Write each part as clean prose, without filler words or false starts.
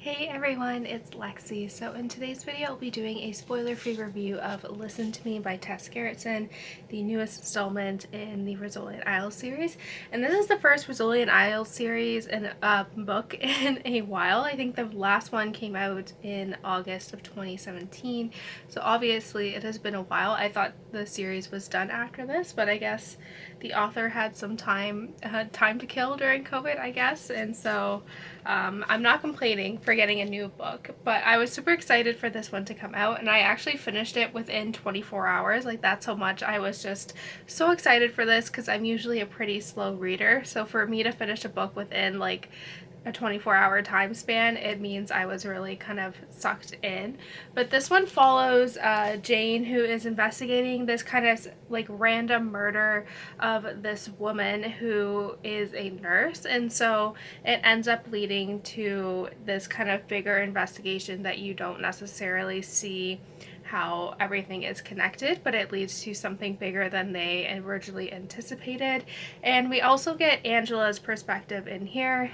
Hey everyone, it's Lexie. So in today's video, I'll be doing a spoiler-free review of Listen to Me by Tess Gerritsen, the newest installment in the Recieve and I series. And this is the first Recieve and I series in a book in a while. I think the last one came out in August of 2017. So obviously it has been a while. I thought the series was done after this, but I guess the author had some time to kill during COVID, I guess. And so I'm not complaining for getting a new book, but I was super excited for this one to come out, and I actually finished it within 24 hours. Like, that's how much I was just so excited for this, because I'm usually a pretty slow reader. So for me to finish a book within like a 24-hour time span, it means I was really kind of sucked in. But this one follows Jane, who is investigating this kind of like random murder of this woman who is a nurse, and so it ends up leading to this kind of bigger investigation that you don't necessarily see how everything is connected, but it leads to something bigger than they originally anticipated. And we also get Angela's perspective in here,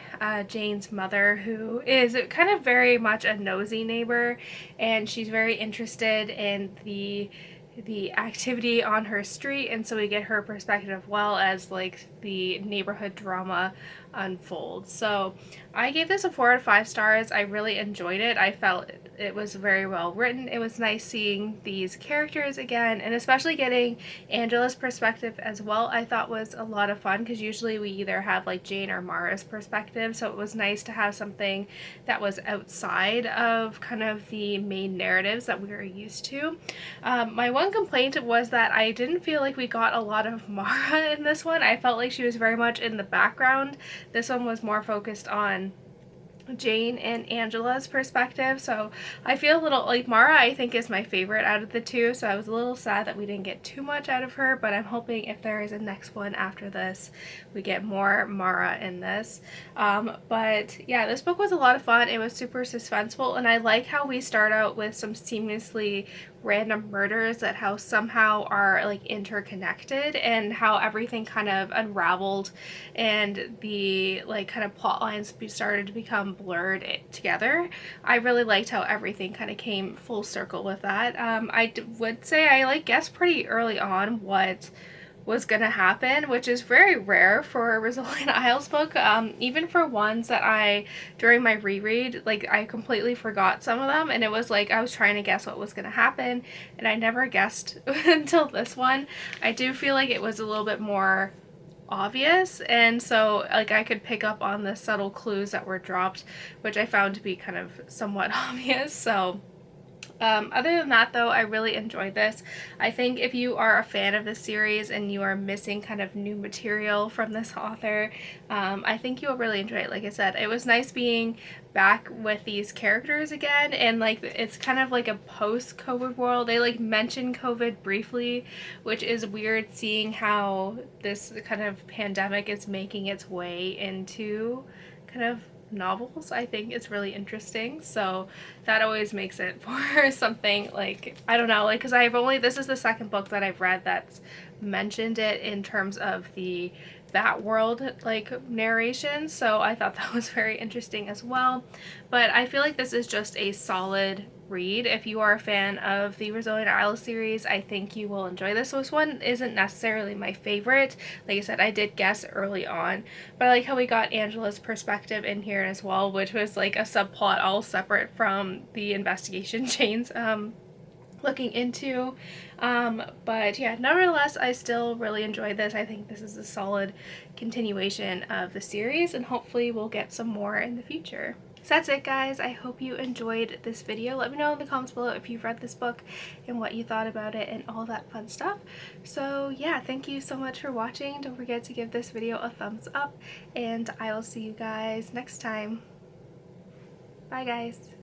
Jane's mother, who is kind of very much a nosy neighbor, and she's very interested in the activity on her street, and so we get her perspective as well as like the neighborhood drama unfolds. So I gave this a 4 out of 5 stars. I really enjoyed it. I felt it was very well written. It was nice seeing these characters again, and especially getting Angela's perspective as well, I thought was a lot of fun, because usually we either have like Jane or Mara's perspective, so it was nice to have something that was outside of kind of the main narratives that we were used to. My one complaint was that I didn't feel like we got a lot of Mara in this one. I felt like she was very much in the background. This one was more focused on Jane and Angela's perspective, so I feel a little like Mara I think is my favorite out of the two, so I was a little sad that we didn't get too much out of her, but I'm hoping if there is a next one after this we get more Mara in this. But yeah, this book was a lot of fun. It was super suspenseful, and I like how we start out with some seamlessly random murders that how somehow are like interconnected, and how everything kind of unraveled and the like kind of plot lines started to become blurred together. I really liked how everything kind of came full circle with that. I would say I like guessed pretty early on what was gonna happen, which is very rare for a Rosalind Isles book. Even for ones that I, during my reread, like I completely forgot some of them, and it was like I was trying to guess what was gonna happen, and I never guessed until this one. I do feel like it was a little bit more obvious, and so like I could pick up on the subtle clues that were dropped, which I found to be kind of somewhat obvious. So other than that though, I really enjoyed this. I think if you are a fan of this series and you are missing kind of new material from this author, I think you'll really enjoy it. Like I said, it was nice being back with these characters again, and like it's kind of like a post-COVID world. They like mention COVID briefly, which is weird seeing how this kind of pandemic is making its way into kind of novels. I think it's really interesting, so that always makes it for something like, I don't know, like, because this is the second book that I've read that's mentioned it in terms of that world like narration, so I thought that was very interesting as well. But I feel like this is just a solid read. If you are a fan of the Rosalind Isles series, I think you will enjoy this. So this one isn't necessarily my favorite. Like I said, I did guess early on, but I like how we got Angela's perspective in here as well, which was like a subplot all separate from the investigation Jane's looking into. But yeah, nevertheless, I still really enjoyed this. I think this is a solid continuation of the series, and hopefully we'll get some more in the future. So that's it, guys. I hope you enjoyed this video. Let me know in the comments below if you've read this book and what you thought about it and all that fun stuff. So yeah, thank you so much for watching. Don't forget to give this video a thumbs up, and I will see you guys next time. Bye, guys.